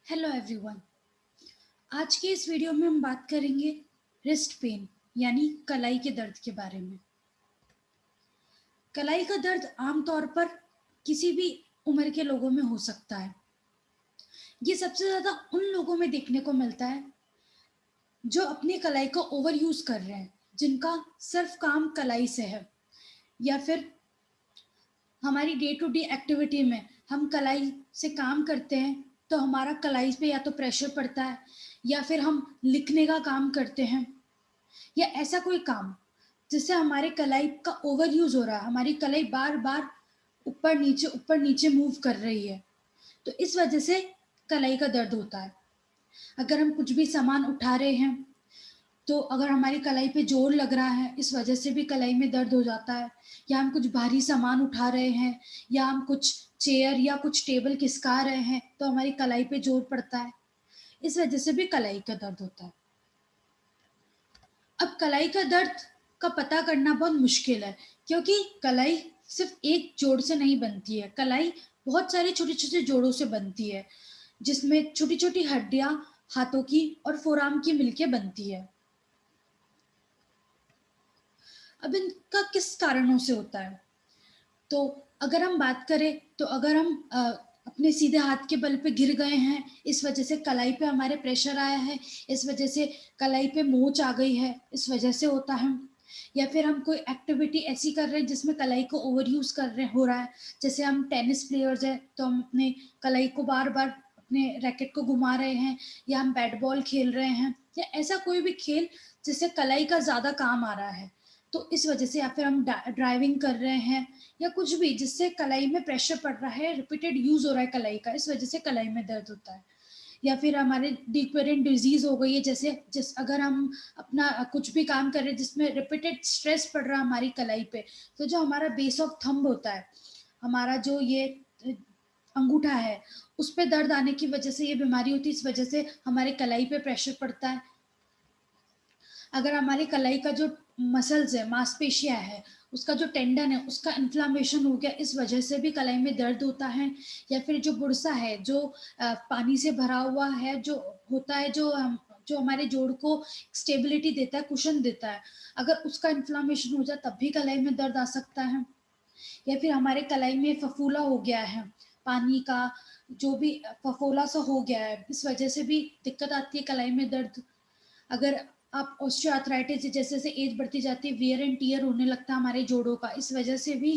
Hello everyone. आज के इस वीडियो में हम बात करेंगे रिस्ट पेन यानी कलाई के दर्द के बारे में। कलाई का दर्द आमतौर पर किसी भी उम्र के लोगों में हो सकता है। ये सबसे ज़्यादा उन लोगों में देखने को मिलता है जो अपनी कलाई को ओवर यूज़ कर रहे हैं, जिनका सिर्फ काम कलाई से है, या फिर हमारी डे टू डे एक्टिविटी में हम कलाई से काम करते हैं तो हमारा कलाई पे या तो प्रेशर पड़ता है, या फिर हम लिखने का काम करते हैं, या ऐसा कोई काम जिससे हमारे कलाई का ओवर यूज हो रहा है, हमारी कलाई बार बार ऊपर नीचे मूव कर रही है, तो इस वजह से कलाई का दर्द होता है। अगर हम कुछ भी सामान उठा रहे हैं तो अगर हमारी कलाई पे जोर लग रहा है, इस वजह से भी कलाई में दर्द हो जाता है। या हम कुछ भारी सामान उठा रहे हैं, या हम कुछ चेयर या कुछ टेबल खिसका रहे हैं तो हमारी कलाई पे जोर पड़ता है, इस वजह से भी कलाई का दर्द होता है। अब कलाई का दर्द का पता करना बहुत मुश्किल है, क्योंकि कलाई सिर्फ एक जोड़ से नहीं बनती है। कलाई बहुत सारे छोटे-छोटे जोड़ों से बनती है, जिसमें छोटी-छोटी हड्डियाँ हाथों की और फोरआर्म की मिलके बनती है। अब इनका किस कारणों से होता है? तो अगर हम बात करें तो अगर हम अपने सीधे हाथ के बल पे गिर गए हैं, इस वजह से कलाई पे हमारे प्रेशर आया है, इस वजह से कलाई पे मोच आ गई है, इस वजह से होता है। या फिर हम कोई एक्टिविटी ऐसी कर रहे हैं जिसमें कलाई को ओवर यूज़ कर रहे हो रहा है, जैसे हम टेनिस प्लेयर्स हैं तो हम अपने कलाई को बार-बार अपने रैकेट को घुमा रहे हैं, या हम बैट बॉल खेल रहे हैं, या ऐसा कोई भी खेल जिससे कलाई का ज़्यादा काम आ रहा है, तो इस वजह से, या फिर हम ड्राइविंग कर रहे हैं, या कुछ भी जिससे कलाई में प्रेशर पड़ रहा है, रिपीटेड यूज हो रहा है कलाई का, इस वजह से कलाई में दर्द होता है। या फिर हमारे डिक्वेरेंट डिजीज हो गई है, जैसे जिस अगर हम अपना कुछ भी काम कर रहे हैं जिसमें रिपीटेड स्ट्रेस पड़ रहा है हमारी कलाई पे, तो जो हमारा बेस ऑफ थंब होता है, हमारा जो ये अंगूठा है, उस पे दर्द आने की वजह से ये बीमारी होती है, इस वजह से हमारे कलाई पे प्रेशर पड़ता है। अगर हमारी कलाई का जो मसल्स है, मांसपेशियाँ है, उसका जो टेंडन है, उसका इन्फ्लेमेशन हो गया, इस वजह से भी कलाई में दर्द होता है। या फिर जो बुड़सा है, जो पानी से भरा हुआ है, जो होता है, जो हमारे जोड़ को स्टेबिलिटी देता है, कुशन देता है, अगर उसका इन्फ्लेमेशन हो जाए तब भी कलाई में दर्द आ सकता है। या फिर हमारे कलाई में फफूला हो गया है, पानी का जो भी फफोला सा हो गया है, इस वजह से भी दिक्कत आती है कलाई में दर्द। अगर आप ऑस्टियोआर्थराइटिस, जैसे-जैसे एज बढ़ती जाती है, वियर एंड टियर होने लगता है हमारे जोड़ों का, इस वजह से भी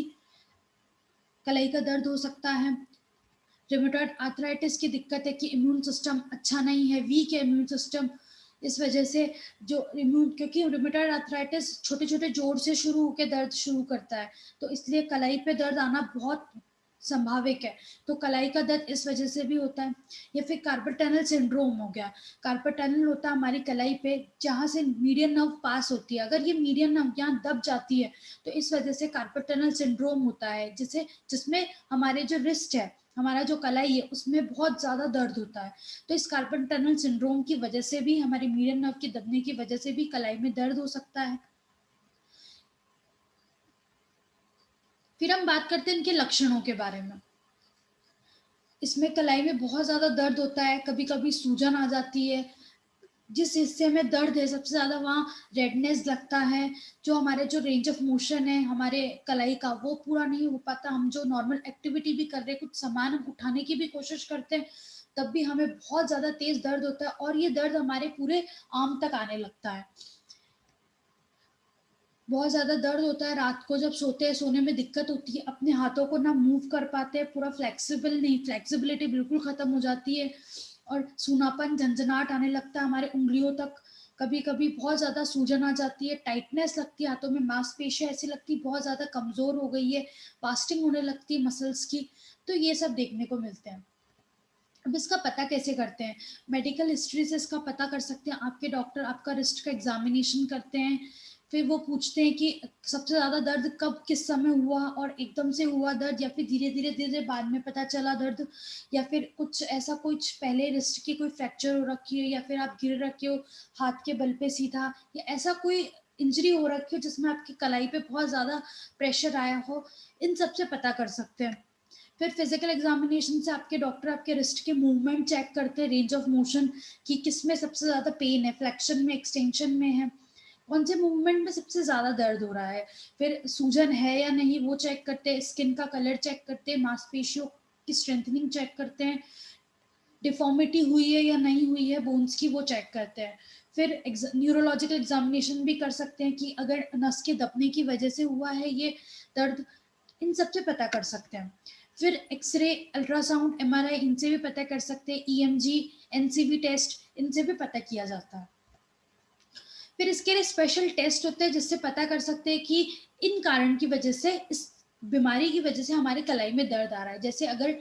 कलाई का दर्द हो सकता है। रूमेटॉइड आर्थराइटिस की दिक्कत है कि इम्यून सिस्टम अच्छा नहीं है, वीक है इम्यून सिस्टम, इस वजह से जो इम्यून, क्योंकि रूमेटॉइड आर्थराइटिस छोटे-छोटे जोड़ से शुरू होके दर्द शुरू करता है, तो इसलिए कलाई पे दर्द आना बहुत संभाविक है। तो कलाई का दर्द इस वजह से भी होता है। या फिर कार्पल टनल सिंड्रोम हो गया। कार्पल टनल होता है हमारी कलाई पे, जहाँ से मीडियन नर्व पास होती है। अगर ये मीडियन नर्व यहाँ दब जाती है, तो इस वजह से कार्पल टनल सिंड्रोम होता है, जिसमें हमारे जो रिस्ट है, हमारा जो कलाई है, उसमें बहुत ज़्यादा दर्द होता है। तो इस कार्पल टनल सिंड्रोम की वजह से भी, हमारे मीडियन नर्व के दबने की वजह से भी कलाई में दर्द हो सकता है। फिर हम बात करते हैं इनके लक्षणों के बारे में। इसमें कलाई में बहुत ज़्यादा दर्द होता है, कभी-कभी सूजन आ जाती है। जिस हिस्से में दर्द है सबसे ज़्यादा, वहाँ रेडनेस लगता है। जो हमारे जो रेंज ऑफ मोशन है हमारे कलाई का, वो पूरा नहीं हो पाता। हम जो नॉर्मल एक्टिविटी भी कर रहे हैं, कुछ सामान हम उठाने की भी कोशिश करते हैं, तब भी हमें बहुत ज़्यादा तेज़ दर्द होता है, और ये दर्द हमारे पूरे आर्म तक आने लगता है। बहुत ज़्यादा दर्द होता है, रात को जब सोते हैं, सोने में दिक्कत होती है, अपने हाथों को ना मूव कर पाते हैं, पूरा फ्लेक्सिबल नहीं, फ्लेक्सिबिलिटी बिल्कुल ख़त्म हो जाती है, और सूनापन, झंझनाहट आने लगता है हमारे उँगलियों तक। कभी-कभी बहुत ज़्यादा सूजन आ जाती है, टाइटनेस लगती है हाथों में, मांसपेशियाँ ऐसी लगती है बहुत ज़्यादा कमज़ोर हो गई है, फास्टिंग होने लगती है मसल्स की, तो ये सब देखने को मिलते हैं। अब इसका पता कैसे करते हैं? मेडिकल हिस्ट्री से इसका पता कर सकते हैं। आपके डॉक्टर आपका रिस्ट का एग्ज़ामिनेशन करते हैं, फिर वो पूछते हैं कि सबसे ज़्यादा दर्द कब, किस समय हुआ, और एकदम से हुआ दर्द, या फिर धीरे-धीरे, धीरे बाद में पता चला दर्द, या फिर कुछ ऐसा, कुछ पहले रिस्ट की कोई फ्रैक्चर हो रखी है, या फिर आप गिर रखे हो हाथ के बल पे सीधा, या ऐसा कोई इंजरी हो रखी हो जिसमें आपकी कलाई पे बहुत ज़्यादा प्रेशर आया हो, इन सब से पता कर सकते हैं। फिर फिजिकल एग्जामिनेशन से आपके डॉक्टर आपके रिस्ट के मूवमेंट चेक करते हैं, रेंज ऑफ मोशन कि किस में सबसे ज़्यादा पेन है, फ्लेक्शन में, एक्सटेंशन में है, कौन से मूवमेंट में सबसे ज़्यादा दर्द हो रहा है। फिर सूजन है या नहीं वो चेक करते हैं, स्किन का कलर चेक करते हैं, मांसपेशियों की स्ट्रेंथनिंग चेक करते हैं, डिफॉर्मिटी हुई है या नहीं हुई है बोन्स की वो चेक करते हैं। फिर न्यूरोलॉजिकल एग्जामिनेशन भी कर सकते हैं कि अगर नस के दबने की वजह से हुआ है ये दर्द, इन सब से पता कर सकते हैं। फिर एक्सरे, अल्ट्रासाउंड, एमआरआई, इनसे भी पता कर सकते हैं, ईएमजी, एनसीवी टेस्ट, इनसे भी पता किया जाता है। फिर इसके लिए स्पेशल टेस्ट होते हैं जिससे पता कर सकते हैं कि इन कारण की वजह से, इस बीमारी की वजह से हमारे कलाई में दर्द आ रहा है। जैसे अगर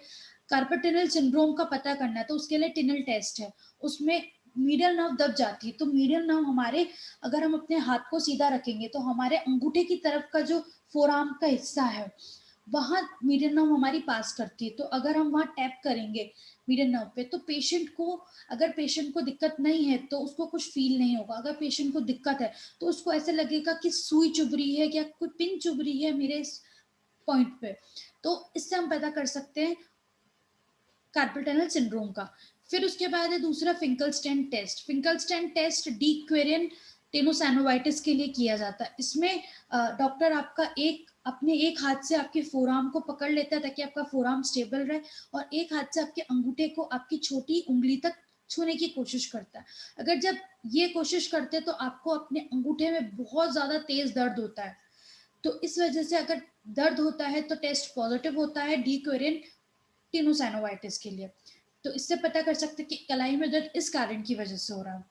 कार्पल टनल सिंड्रोम का पता करना है तो उसके लिए टिनल टेस्ट है, उसमें मीडियल नर्व दब जाती है, तो मीडियल नर्व हमारे, अगर हम अपने हाथ को सीधा रखेंगे तो हमारे अंगूठे की तरफ का जो फोरआर्म का हिस्सा है वहां मीडियन नर्व हमारी पास करती है। तो अगर हम वहां टैप करेंगे मीडियन नर्व पे तो पेशेंट को, अगर पेशेंट को दिक्कत नहीं है तो उसको कुछ फील नहीं होगा, अगर पेशेंट को दिक्कत है तो उसको ऐसे लगेगा कि सुई चुभ रही है या कोई पिन चुभ रही है मेरे इस पॉइंट पे। तो इससे हम पता कर सकते हैं कार्पल टनल सिंड्रोम का। फिर उसके बाद है दूसरा फिंकलस्टैंड टेस्ट। फिंकलस्टैंड टेस्ट डी क्वेरियन टेनोसाइनोवाइटिस के लिए किया जाता है। इसमें डॉक्टर आपका अपने एक हाथ से आपके फोरआर्म को पकड़ लेता है ताकि आपका फोरआर्म स्टेबल रहे, और एक हाथ से आपके अंगूठे को आपकी छोटी उंगली तक छूने की कोशिश करता है। अगर जब ये कोशिश करते हैं तो आपको अपने अंगूठे में बहुत ज्यादा तेज दर्द होता है, तो इस वजह से अगर दर्द होता है तो टेस्ट पॉजिटिव होता है डी क्वेरियन टेनोसाइनोवाइटिस के लिए। तो इससे पता कर सकते हैं कि कलाई में दर्द इस कारण की वजह से हो रहा है।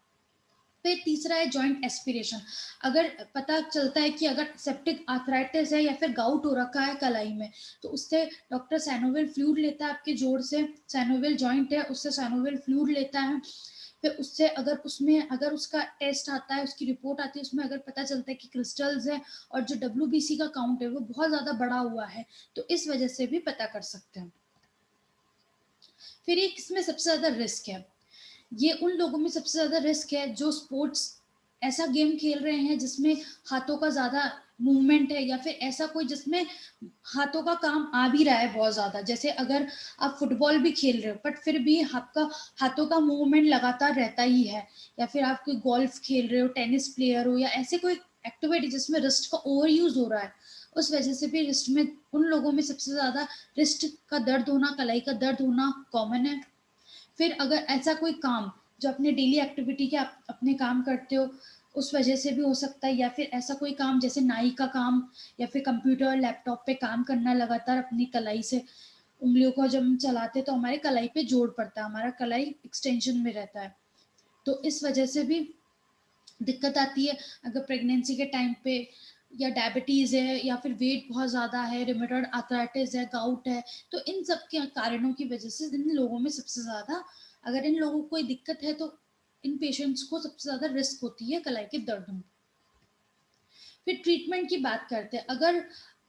फिर तीसरा है जॉइंट एस्पिरेशन। अगर पता चलता है कि अगर सेप्टिक आर्थराइटिस है या फिर गाउट हो रखा है कलाई में, तो उससे डॉक्टर सैनोविल फ्लूइड लेता है आपके जोड़ से, सैनोविल जॉइंट है उससे सैनोविल फ्लूइड लेता है। फिर उससे अगर उसका टेस्ट आता है, उसकी रिपोर्ट आती है, उसमें अगर पता चलता है कि क्रिस्टल्स है और जो WBC का काउंट है वो बहुत ज्यादा बड़ा हुआ है, तो इस वजह से भी पता कर सकते हैं। फिर एक इसमें सबसे ज्यादा रिस्क है, ये उन लोगों में सबसे ज्यादा रिस्क है जो स्पोर्ट्स, ऐसा गेम खेल रहे हैं जिसमें हाथों का ज्यादा मूवमेंट है, या फिर ऐसा कोई जिसमें हाथों का काम आ भी रहा है बहुत ज्यादा। जैसे अगर आप फुटबॉल भी खेल रहे हो बट फिर भी आपका हाथों का मूवमेंट लगातार रहता ही है, या फिर आप कोई गोल्फ खेल रहे हो, टेनिस प्लेयर हो, या ऐसे कोई एक्टिविटी जिसमें रिस्ट का ओवर यूज हो रहा है, उस वजह से भी रिस्ट में, उन लोगों में सबसे ज्यादा रिस्ट का दर्द होना, कलाई का दर्द होना कॉमन है। फिर अगर ऐसा कोई काम जो अपने डेली एक्टिविटी के आप अपने काम करते हो उस वजह से भी हो सकता है, या फिर ऐसा कोई काम जैसे नाई का काम, या फिर कंप्यूटर लैपटॉप पे काम करना लगातार अपनी कलाई से, उंगलियों को जब हम चलाते तो हमारे कलाई पे जोर पड़ता है, हमारा कलाई एक्सटेंशन में रहता है, तो इस वजह से भी दिक्कत आती है। अगर प्रेगनेंसी के टाइम पे, या डायबिटीज है, या फिर वेट बहुत ज्यादा है, रिमेटॉइड आर्थराइटिस है, गाउट है, तो इन सब के कारणों की वजह से इन लोगों में सबसे ज्यादा, अगर इन लोगों को कोई दिक्कत है तो इन पेशेंट्स को सबसे ज्यादा रिस्क होती है कलाई के दर्द में। फिर ट्रीटमेंट की बात करते हैं। अगर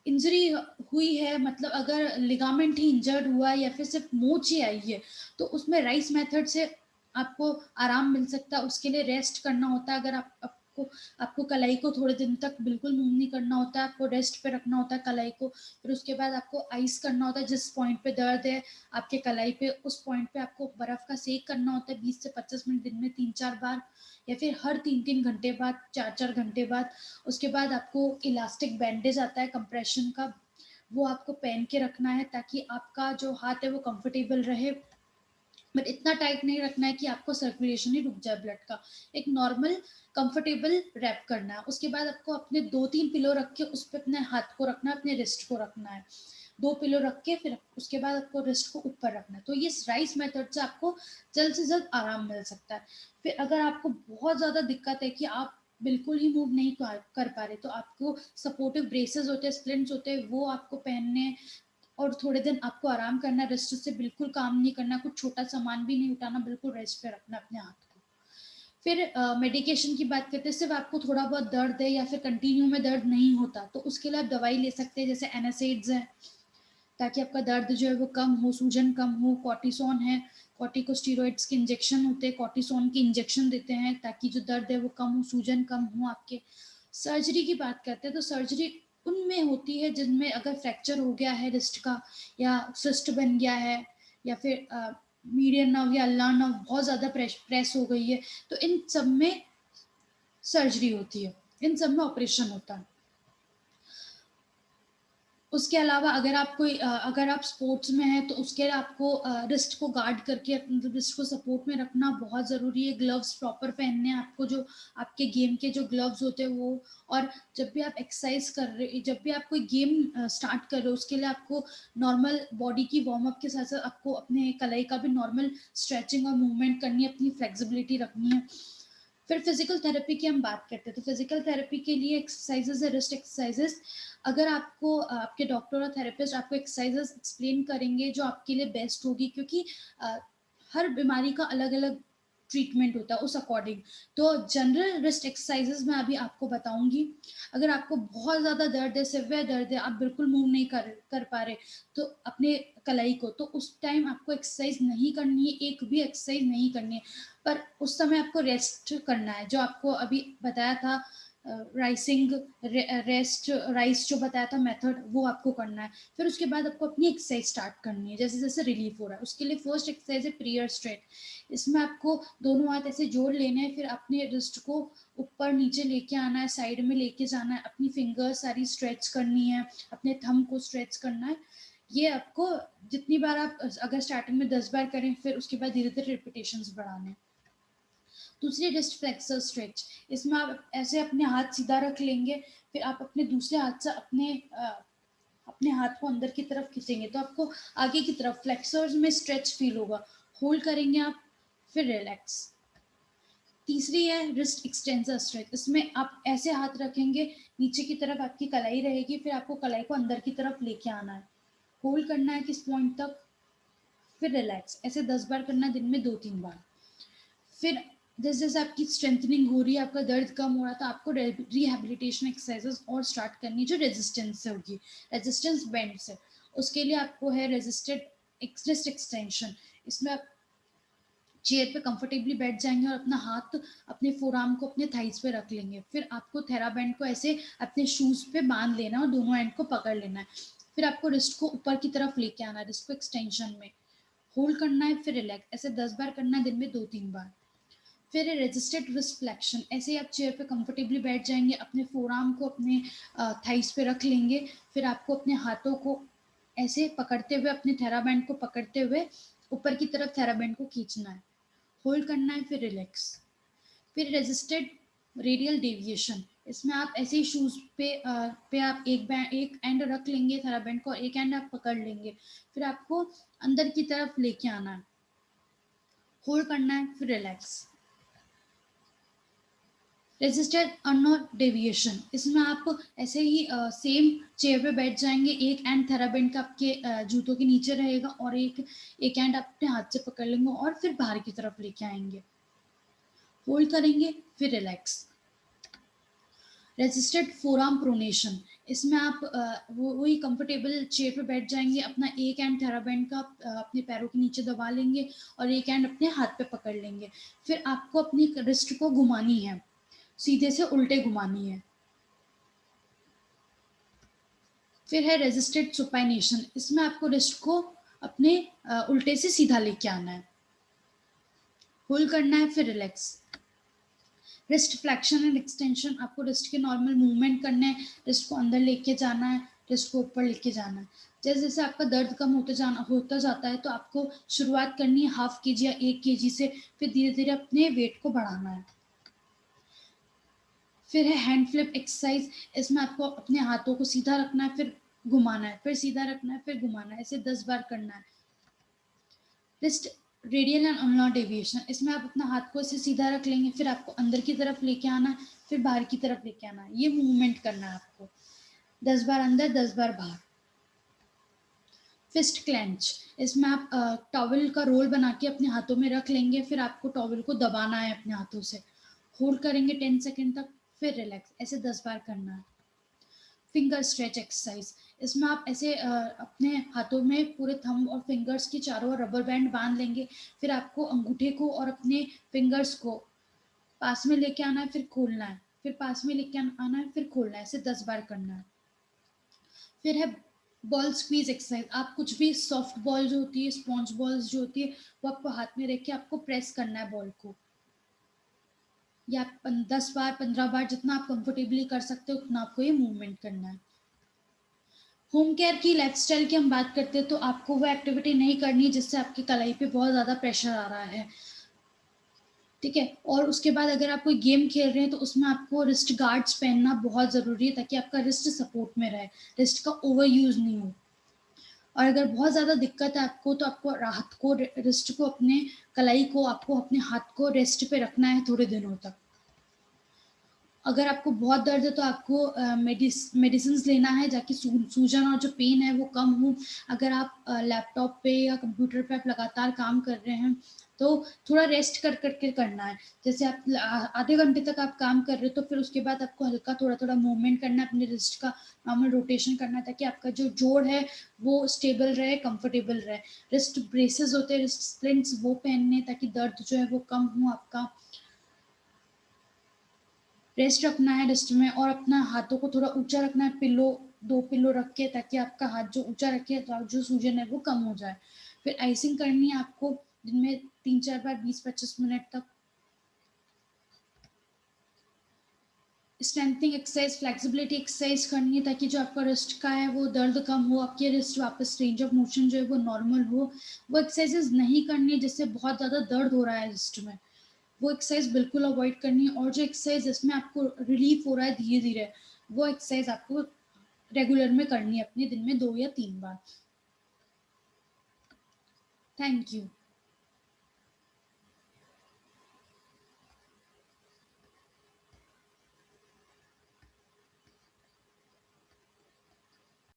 इंजरी हुई है, मतलब अगर लिगामेंट ही इंजर्ड हुआ है या फिर सिर्फ मोच ही आई है, तो उसमें राइस मेथड से आपको आराम मिल सकता है। उसके लिए रेस्ट करना होता है। अगर आपको आपको कलाई को थोड़े दिन तक बिल्कुल मूव नहीं करना होता है, आपको रेस्ट पे रखना होता है कलाई को। फिर उसके बाद आपको आइस करना होता है, जिस पॉइंट पे दर्द है आपके कलाई पे उस पॉइंट पे आपको बर्फ का सेक करना होता है 20 से 25 मिनट दिन में 3-4 बार, या फिर हर 3-3 घंटे बाद, 4-4 घंटे बाद। उसके बाद आपको इलास्टिक बैंडेज आता है कंप्रेशन का, वो आपको पहन के रखना है ताकि आपका जो हाथ है वो कंफर्टेबल रहे, बट इतना टाइट नहीं रखना है कि आपको सर्कुलेशन ही रुक जाए ब्लड का। एक नॉर्मल कंफर्टेबल रैप करना है। उसके बाद आपको अपने 2-3 पिलो रख के उस पर अपने हाथ को रखना है, अपने रिस्ट को रखना है, 2 पिलो रख के फिर उसके बाद आपको रिस्ट को ऊपर रखना है। तो ये राइस मेथड से आपको जल्द से जल्द आराम मिल सकता है। फिर अगर आपको बहुत ज़्यादा दिक्कत है कि आप बिल्कुल ही मूव नहीं कर पा रहे, तो आपको सपोर्टिव ब्रेसेस होते हैं, स्प्लिंट्स होते हैं, वो आपको पहनने, और थोड़े दिन आपको आराम करना, रेस्ट से बिल्कुल काम नहीं करना, कुछ छोटा सामान भी नहीं उठाना, बिल्कुल रेस्ट पे रखना अपने हाथ को। फिर मेडिकेशन की बात करते हैं। सिर्फ आपको थोड़ा बहुत दर्द है या फिर कंटिन्यू में दर्द नहीं होता तो उसके लिए आप दवाई ले सकते हैं, जैसे एनासिड्स है, ताकि आपका दर्द जो है वो कम हो, सूजन कम हो। कॉर्टिसोन है, कॉर्टिकोस्टेरॉइड्स के इंजेक्शन होते हैं, कॉर्टिसोन के इंजेक्शन देते हैं ताकि जो दर्द है वो कम हो, सूजन कम हो आपके। सर्जरी की बात करते हैं तो सर्जरी उनमें होती है जिनमें अगर फ्रैक्चर हो गया है रिस्ट का, या सिस्ट बन गया है, या फिर मीडियन नर्व या अल्ना नर्व बहुत ज़्यादा प्रेस हो गई है, तो इन सब में सर्जरी होती है, इन सब में ऑपरेशन होता है। उसके अलावा अगर आप कोई अगर आप स्पोर्ट्स में हैं तो उसके लिए आपको रिस्ट को गार्ड करके मतलब रिस्ट को सपोर्ट में रखना बहुत ज़रूरी है। ग्लव्स प्रॉपर पहनने हैं आपको, जो आपके गेम के जो ग्लव्स होते हैं वो। और जब भी आप एक्सरसाइज कर रहे, जब भी आप कोई गेम स्टार्ट कर रहे हो, उसके लिए आपको नॉर्मल बॉडी की वार्म अप के साथ साथ आपको अपने कलाई का भी नॉर्मल स्ट्रेचिंग और मूवमेंट करनी है, अपनी फ्लेक्सिबिलिटी रखनी है। फिर फिजिकल थेरेपी की हम बात करते हैं, तो फिजिकल थेरेपी के लिए एक्सरसाइजेज है, रिस्ट एक्सरसाइजेज। अगर आपको आपके डॉक्टर और थेरेपिस्ट आपको एक्सरसाइजेज एक्सप्लेन करेंगे जो आपके लिए बेस्ट होगी, क्योंकि अ, हर बीमारी का अलग अलग ट्रीटमेंट होता है उस अकॉर्डिंग। तो जनरल रिस्ट एक्सरसाइजेज मैं अभी आपको बताऊंगी। अगर आपको बहुत ज़्यादा दर्द है, सिवियर दर्द है, आप बिल्कुल मूव नहीं कर पा रहे, तो अपने कलाई को, तो उस टाइम आपको एक्सरसाइज नहीं करनी है, एक भी एक्सरसाइज नहीं करनी है। पर उस समय आपको रेस्ट करना है, जो आपको अभी बताया था राइसिंग रेस्ट राइस जो बताया था मेथड, वो आपको करना है। फिर उसके बाद आपको अपनी एक्सरसाइज स्टार्ट करनी है जैसे जैसे रिलीफ हो रहा है। उसके लिए फर्स्ट एक्सरसाइज है प्रियर स्ट्रेट। इसमें आपको दोनों हाथ ऐसे जोड़ लेने हैं, फिर अपने रिस्ट को ऊपर नीचे लेके आना है, साइड में लेके जाना है, अपनी फिंगर सारी स्ट्रेच करनी है, अपने थंब को स्ट्रेच करना है। ये आपको जितनी बार आप अगर स्टार्टिंग में 10 बार करें, फिर उसके बाद धीरे धीरे रिपीटेशंस बढ़ाने हैं। दूसरी रिस्ट फ्लेक्सर स्ट्रेच। इसमें आप ऐसे अपने हाथ सीधा रख लेंगे, फिर आप अपने दूसरे हाथ से अपने हाथ को अंदर की तरफ खींचेंगे, तो आपको आगे की तरफ फ्लेक्सर्स में स्ट्रेच फील होगा। होल्ड करेंगे आप, फिर रिलैक्स। तीसरी है रिस्ट एक्सटेंसर स्ट्रेच। इसमें आप ऐसे हाथ रखेंगे, नीचे की तरफ आपकी कलाई रहेगी, फिर आपको कलाई को अंदर की तरफ लेके आना है। होल्ड करना है किस पॉइंट तक, फिर रिलैक्स। ऐसे 10 बार करना है, दिन में 2-3 बार। फिर जैसे जैसे आपकी स्ट्रेंथनिंग हो रही है, आपका दर्द कम हो रहा है, तो आपको रिहेबिलिटेशन एक्सरसाइजेस और स्टार्ट करनी, जो रेजिस्टेंस से होगी, रेजिस्टेंस बैंड से। उसके लिए आपको है रेजिस्टेड रिस्ट एक्सटेंशन। इसमें आप चेयर पे कंफर्टेबली बैठ जाएंगे और अपना हाथ अपने फोरआर्म को अपने थाइस पे रख लेंगे। फिर आपको थेराबैंड को ऐसे अपने शूज पे बांध लेना है और दोनों एंड को पकड़ लेना है। फिर आपको रिस्ट को ऊपर की तरफ लेके आना है, रिस्ट को एक्सटेंशन में होल्ड करना है, फिर रिलैक्स। ऐसे 10 बार करना है, दिन में 2-3 बार। फिर है रजिस्टर्ड रिस्ट फ्लेक्शन। ऐसे ही आप चेयर पे कंफर्टेबली बैठ जाएंगे, अपने फोरआर्म को अपने थाइस पे रख लेंगे। फिर आपको अपने हाथों को ऐसे पकड़ते हुए, अपने थेराबैंड को पकड़ते हुए ऊपर की तरफ थेराबैंड को खींचना है, होल्ड करना है, फिर रिलैक्स। फिर रजिस्टर्ड रेडियल डेविएशन। इसमें आप ऐसे ही शूज पे आप एक एंड रख लेंगे थेराबैंड को, एक एंड आप पकड़ लेंगे, फिर आपको अंदर की तरफ लेके आना है, होल्ड करना है, फिर रिलैक्स। Registered unknown deviation. इसमें आप ऐसे ही सेम चेयर पे बैठ जाएंगे, एक एंड थेराबैंड का आपके जूतों के नीचे रहेगा और एक एंड अपने हाथ से पकड़ लेंगे और फिर बाहर की तरफ लेके आएंगे, होल्ड करेंगे, फिर रिलैक्स। Registered forearm pronation. इसमें आप वही कंफर्टेबल चेयर पे बैठ जाएंगे, अपना एक एंड थेराबैंड का अपने पैरों के नीचे दबा लेंगे और एक एंड अपने हाथ पे पकड़ लेंगे। फिर आपको अपनी रिस्ट को घुमानी है, सीधे से उल्टे घुमानी है। फिर है रेजिस्टेड सुपाइनेशन। इसमें आपको रिस्ट को अपने उल्टे से सीधा लेके आना है, होल्ड करना है, फिर relax. Wrist flexion and extension. आपको रिस्ट के नॉर्मल मूवमेंट करने हैं, रिस्ट को अंदर लेके जाना है, रिस्ट को ऊपर लेके जाना है। जैसे जैसे आपका दर्द कम होता जाता है, तो आपको शुरुआत करनी है 1/2 kg या 1 kg से, फिर धीरे धीरे अपने वेट को बढ़ाना है। फिर है हैंड फ्लिप एक्सरसाइज। इसमें आपको अपने हाथों को सीधा रखना है, फिर घुमाना है, फिर सीधा रखना है, फिर घुमाना है, ऐसे 10 बार करना है। Wrist radial and unknown deviation. इसमें आप अपना हाथ को ऐसे सीधा रख लेंगे, फिर आपको अंदर की तरफ लेके आना है, फिर बाहर की तरफ लेके आना है, ये मूवमेंट करना है आपको, 10 बार अंदर, 10 बार बाहर। Fist clench. इसमें आप टॉवल का रोल बना के अपने हाथों में रख लेंगे, फिर आपको टॉवल को दबाना है अपने हाथों से, होल्ड करेंगे 10 सेकेंड तक, फिर रिलैक्स। ऐसे 10 बार करना है। Finger stretch exercise. इसमें आप ऐसे अपने हाथों में पूरे थंब और फिंगर्स के चारों ओर रबर बैंड बांध लेंगे, फिर आपको अंगूठे को और अपने फिंगर्स को पास में लेके आना है, फिर खोलना है, फिर पास में लेके आना है, फिर खोलना है, ऐसे 10 बार करना है। फिर है बॉल स्क्वीज एक्सरसाइज। आप कुछ भी सॉफ्ट बॉल जो होती है, स्पॉन्ज बॉल्स जो होती है, वो आपको हाथ में रख के आपको प्रेस करना है बॉल को, या 10 बार 15 बार जितना आप कंफर्टेबली कर सकते हो उतना आपको ये मूवमेंट करना है। होम केयर की लाइफस्टाइल की हम बात करते हैं तो आपको वो एक्टिविटी नहीं करनी जिससे आपकी कलाई पे बहुत ज़्यादा प्रेशर आ रहा है, ठीक है। और उसके बाद अगर आप कोई गेम खेल रहे हैं तो उसमें आपको रिस्ट गार्ड्स पहनना बहुत ज़रूरी है ताकि आपका रिस्ट सपोर्ट में रहे, रिस्ट का ओवर यूज़ नहीं हो। और अगर बहुत ज़्यादा दिक्कत है आपको तो आपको रात को रिस्ट को, अपने कलाई को, आपको अपने हाथ को रेस्ट पे रखना है थोड़े दिनों तक। अगर आपको बहुत दर्द है तो आपको मेडिसिन लेना है ताकि सूजन और जो पेन है वो कम हो। अगर आप लैपटॉप पे या कंप्यूटर पे आप लगातार काम कर रहे हैं तो थोड़ा रेस्ट कर करके करना है। जैसे आप आधे घंटे तक आप काम कर रहे हो तो फिर उसके बाद आपको हल्का थोड़ा थोड़ा मूवमेंट करना है, अपने रिस्ट का नॉर्मल रोटेशन करना है ताकि आपका जो जोड़ है वो स्टेबल रहे, कंफर्टेबल रहे। रिस्ट ब्रेसेस होते हैं, रिस्ट स्प्लिंट्स, वो पहनने ताकि दर्द जो है वो कम हो आपका। रेस्ट रखना है रिस्ट में, और अपना हाथों को थोड़ा ऊंचा रखना है, पिलो 2 पिलो रख के, ताकि आपका हाथ जो ऊंचा रखे तो जो सूजन है वो कम हो जाए। फिर आइसिंग करनी है आपको दिन में 3-4 बार 20-25 मिनट तक। स्ट्रेंथनिंग एक्सरसाइज, फ्लेक्सिबिलिटी एक्सरसाइज करनी है ताकि जो आपका रिस्ट का है वो दर्द कम हो, आपके रिस्ट वापस रेंज ऑफ मोशन जो है वो नॉर्मल हो। वो एक्सरसाइजेज नहीं करनी है जिससे बहुत ज़्यादा दर्द हो रहा है रिस्ट में, वो एक्सरसाइज बिल्कुल अवॉइड करनी है। और जो एक्सरसाइज जिसमें आपको रिलीफ हो रहा है धीरे धीरे, वो एक्सरसाइज आपको रेगुलर में करनी है, अपने दिन में 2 या 3 बार। Thank you.